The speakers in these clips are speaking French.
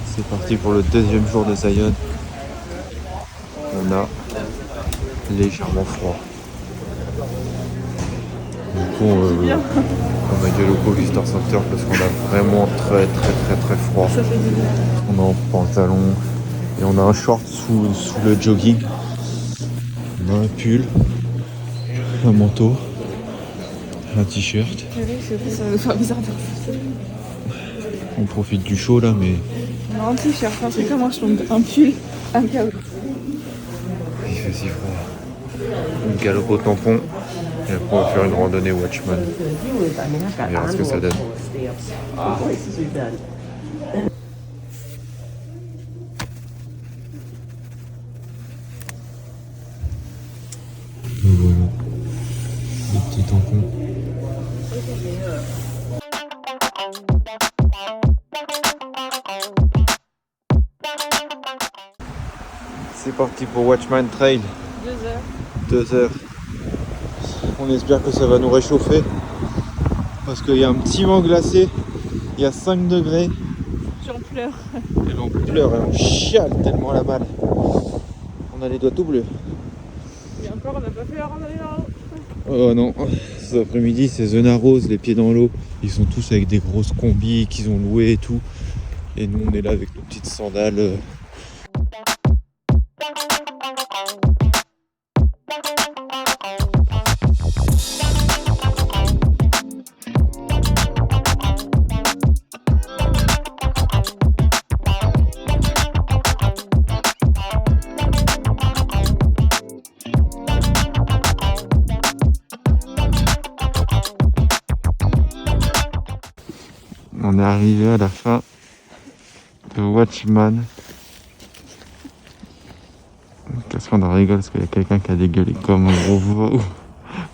C'est parti pour le deuxième jour de Zion. On a légèrement froid. Du coup, on a gueulé au Visitor Center parce qu'on a vraiment très froid. On est en pantalon et on a un short sous le jogging. On a un pull, un manteau, un t-shirt. Ça me fait bizarre. On profite du chaud là, mais On a un t-shirt, un truc comme un pull, un câble. il fait si froid. On galope au tampon et après on va faire une randonnée Watchman. On verra ce que ça donne. Donc voilà, des petits tampons. C'est parti pour Watchman Trail. 2 heures. On espère que ça va nous réchauffer parce qu'il y a un petit vent glacé, il y a 5 degrés. J'en pleure. Et l'on pleure et on chiale tellement la balle. On a les doigts tout bleus. Et encore, on n'a pas fait la randonnée là-haut. Oh non, cet après-midi c'est The Narrows, les pieds dans l'eau. Ils sont tous avec des grosses combis qu'ils ont louées et tout. Et nous on est là avec nos petites sandales. On est arrivé à la fin de Watchman. Qu'est-ce qu'on en rigole parce qu'il y a quelqu'un qui a dégueulé comme un gros veau,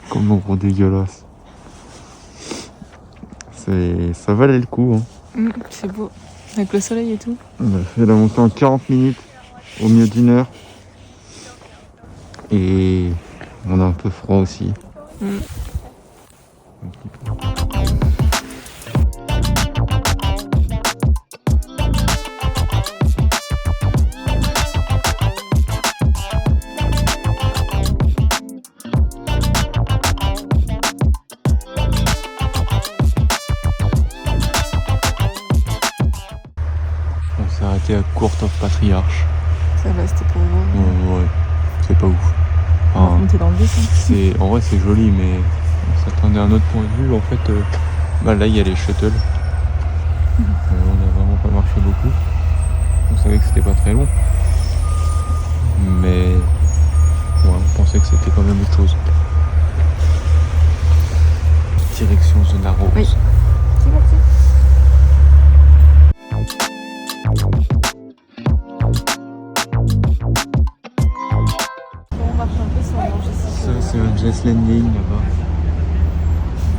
comme un gros dégueulasse. Ça valait le coup. Hein. C'est beau, avec le soleil et tout. On a fait la montée en 40 minutes au mieux d'1 heure. Et on a un peu froid aussi. On s'est arrêté à Court of Patriarch. Ça va, c'était pour voir. Ouais, c'est pas ouf. On va monter dans le dessin. En vrai c'est joli mais on s'attendait à un autre point de vue. En fait là il y a les shuttles. On a vraiment pas marché beaucoup. On savait que c'était pas très long. Mais ouais, on pensait que c'était quand même autre chose. Direction The Narrows. Oui. C'est parti. On marche un peu sans manger si Ça c'est un Jess Landing là-bas.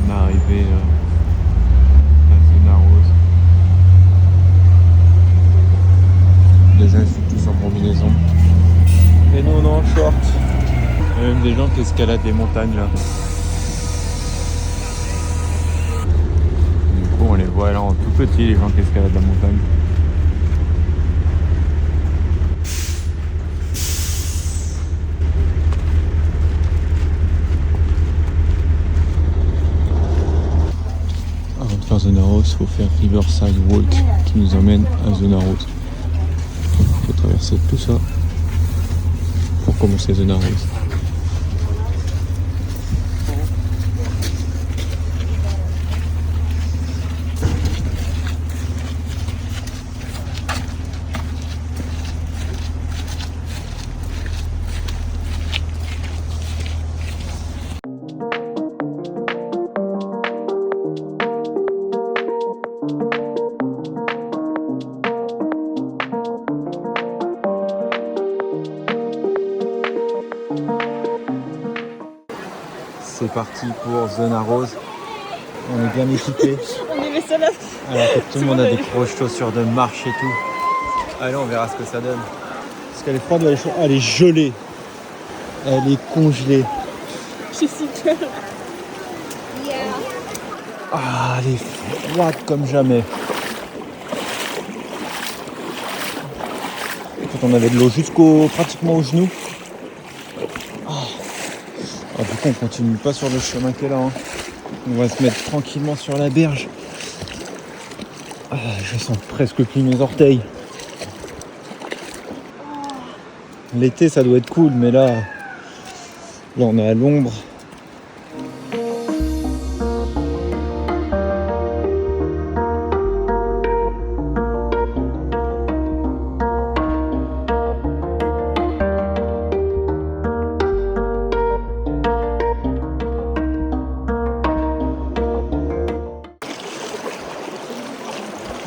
On est arrivé à The Narrows. Les gens sont tous en combinaison. Et nous on est en short. Il y a même des gens qui escaladent les montagnes là. Du coup on les voit là en tout petit, les gens qui escaladent la montagne. Avant de faire The Narrows, il faut faire Riverside Walk qui nous emmène à The Narrows. Il faut traverser tout ça pour commencer The Narrows. C'est parti pour The Narrows. On est bien équipés. on est les seuls à... Alors que tout le monde a des grosses chaussures de marche et tout. Allez, on verra ce que ça donne. Parce qu'elle est froide, elle est gelée. Elle est congelée. J'ai si peur. Ah, elle est froide comme jamais. Écoute, on avait de l'eau pratiquement aux genoux. Ah, du coup, on continue pas sur le chemin qui est là. Hein. On va se mettre tranquillement sur la berge. Ah, je sens presque plus mes orteils. L'été, ça doit être cool, mais là on est à l'ombre.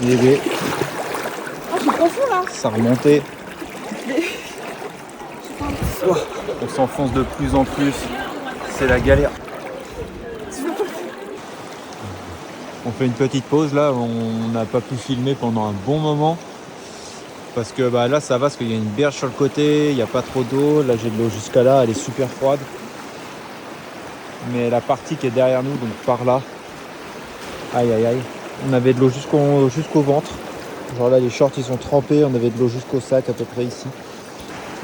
Bébé, Ah, je suis profond là. ça remontait. Oh, on s'enfonce de plus en plus. C'est la galère. On fait une petite pause là. On n'a pas pu filmer pendant un bon moment. Parce que là ça va, parce qu'il y a une berge sur le côté. Il n'y a pas trop d'eau. Là j'ai de l'eau jusqu'à là. Elle est super froide. Mais la partie qui est derrière nous, donc par là. Aïe aïe aïe. On avait de l'eau jusqu'au ventre. Genre là les shorts ils sont trempés. On avait de l'eau jusqu'au sac à peu près ici.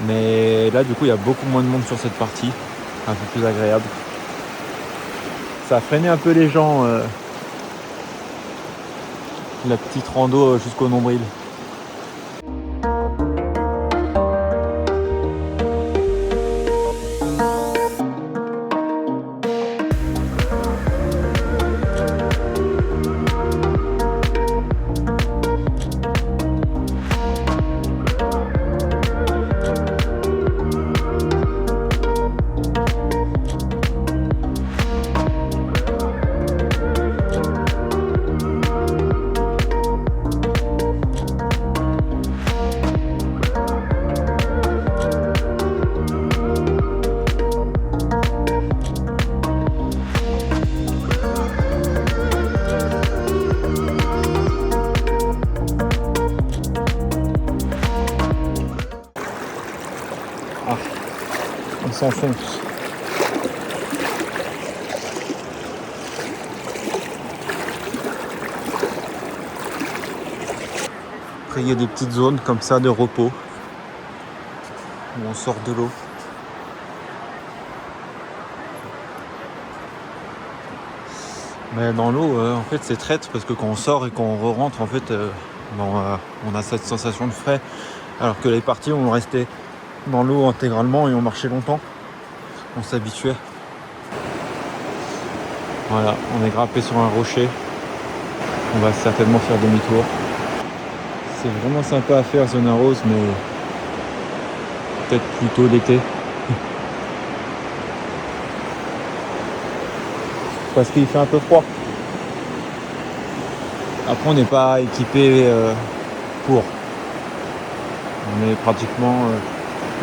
Mais là du coup il y a beaucoup moins de monde sur cette partie. Un peu plus agréable. Ça a freiné un peu les gens. La petite rando jusqu'au nombril. Ah, on s'enfonce. Après il y a des petites zones comme ça de repos où on sort de l'eau. Mais dans l'eau en fait c'est traître parce que quand on sort et qu'on re-rentre en fait on a cette sensation de frais, alors que les parties on restait dans l'eau intégralement et on marchait longtemps, on s'habituait. Voilà, on est grimpé sur un rocher, on va certainement faire demi-tour. C'est vraiment sympa à faire Zona Rose, mais peut-être plutôt l'été. Parce qu'il fait un peu froid. Après on n'est pas équipé pour. On est pratiquement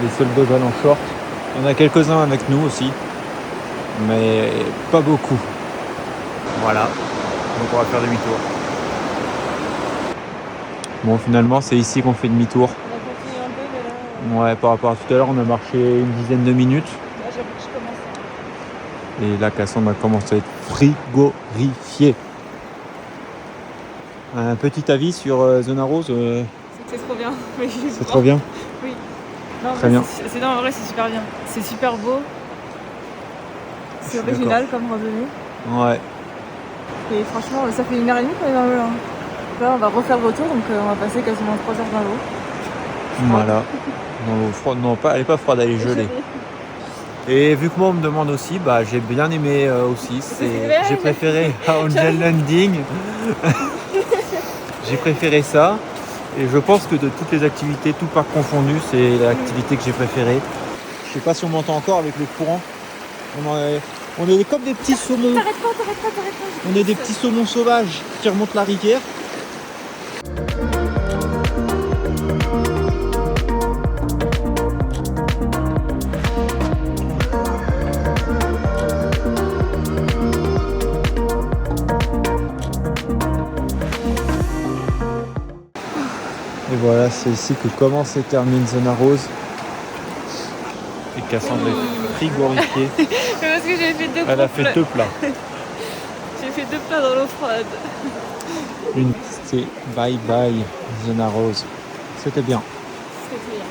les seuls Dojan en short. Il y en a quelques-uns avec nous aussi, mais pas beaucoup. Voilà, donc on va faire demi-tour. Bon, finalement c'est ici qu'on fait demi-tour. On a continué un peu, mais là. Ouais, par rapport à tout à l'heure, on a marché une dizaine de minutes. Là, j'avoue que je commence. Et là, Cassandre a commencé à être frigorifiée. Un petit avis sur Zona Rose C'est trop bien. Oui, c'est trop bien. Oui. Non, Très bien. C'est non, en vrai, c'est super bien. C'est super beau. Je C'est suis original comme randonnée. Ouais. Et franchement, ça fait 1h30 qu'on est dans l'eau là. Là, on va refaire le retour, donc on va passer quasiment 3 heures dans l'eau. Voilà. Dans l'eau froide, non, pas, elle est pas froide, elle est gelée. Et vu que moi on me demande aussi, j'ai bien aimé aussi. J'ai préféré Angel Landing. J'ai préféré ça. Et je pense que de toutes les activités, tout parc confondu, c'est l'activité que j'ai préférée. Je sais pas si on m'entend encore avec le courant. On est comme des petits saumons. T'arrêtes pas. On est des petits saumons sauvages qui remontent la rivière. Et voilà, c'est ici que commence et termine Zona Rose. Et Cassandre est frigorifiée. Parce que j'ai fait deux Elle a fait deux plats. deux plats dans l'eau froide. Une, c'était Bye Bye Zona Rose. C'était bien. C'était bien.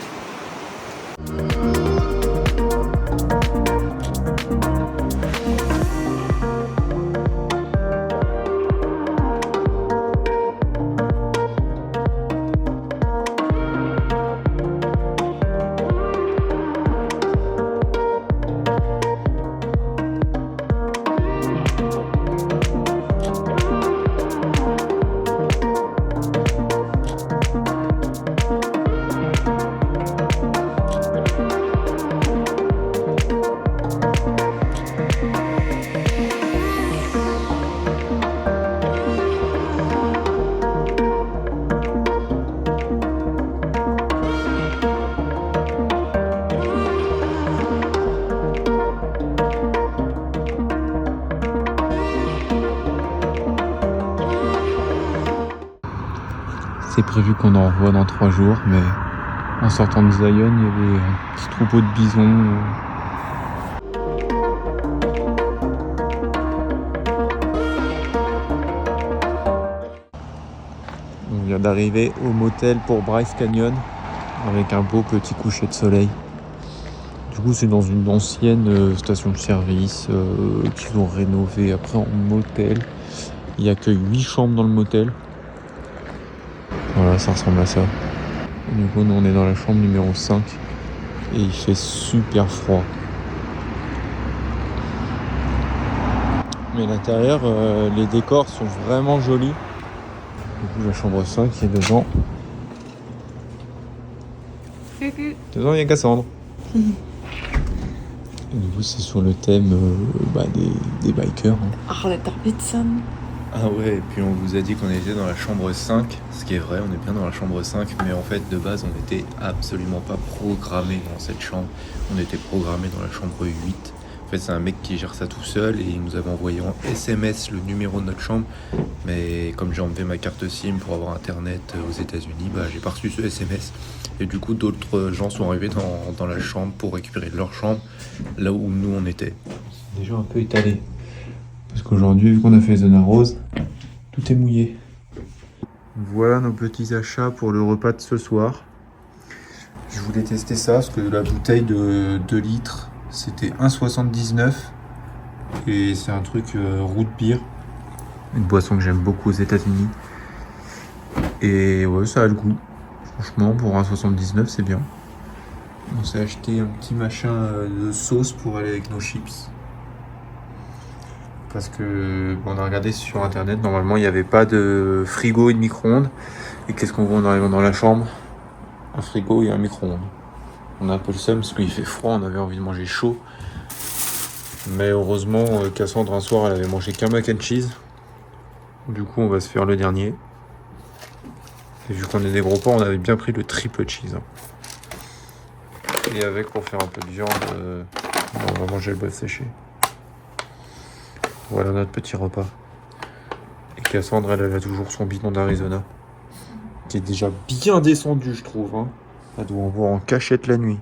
C'est prévu qu'on en revoie dans 3 jours, mais en sortant de Zion, il y avait un petit troupeau de bisons. On vient d'arriver au motel pour Bryce Canyon, avec un beau petit coucher de soleil. Du coup, c'est dans une ancienne station de service qu'ils ont rénovée après en motel. Il n'y a que 8 chambres dans le motel. Voilà, ça ressemble à ça. Et du coup, nous, on est dans la chambre numéro 5 et il fait super froid. Mais à l'intérieur, les décors sont vraiment jolis. Du coup, la chambre 5 est devant. Dedans, il y a Cassandre. Et du coup, c'est sur le thème des bikers. Hein. Harley Davidson. Ah ouais, et puis on vous a dit qu'on était dans la chambre 5, ce qui est vrai, on est bien dans la chambre 5, mais en fait, de base, on n'était absolument pas programmé dans cette chambre. On était programmé dans la chambre 8. En fait, c'est un mec qui gère ça tout seul et il nous avait envoyé en SMS le numéro de notre chambre. Mais comme j'ai enlevé ma carte SIM pour avoir internet aux États-Unis, j'ai pas reçu ce SMS. Et du coup, d'autres gens sont arrivés dans la chambre pour récupérer leur chambre, là où nous on était. Déjà un peu étalé. Parce qu'aujourd'hui, vu qu'on a fait Zona Rose, tout est mouillé. Voilà nos petits achats pour le repas de ce soir. Je voulais tester ça parce que la bouteille de 2 litres, c'était 1,79. Et c'est un truc root beer. Une boisson que j'aime beaucoup aux États-Unis. Et ouais, ça a le goût. Franchement, pour 1,79, c'est bien. On s'est acheté un petit machin de sauce pour aller avec nos chips. Parce que on a regardé sur internet, normalement il n'y avait pas de frigo et de micro-ondes. Et qu'est-ce qu'on voit en arrivant dans la chambre? Un frigo et un micro-ondes. On a un peu le seum parce qu'il fait froid, on avait envie de manger chaud. Mais heureusement, Cassandre un soir elle avait mangé qu'un mac and cheese. Du coup on va se faire le dernier. Et vu qu'on est des gros porcs, on avait bien pris le triple cheese. Et avec, pour faire un peu de viande, on va manger le bœuf séché. Voilà notre petit repas. Et Cassandre, elle a toujours son bidon d'Arizona. Qui est déjà bien descendu, je trouve. Hein. Elle doit en voir en cachette la nuit.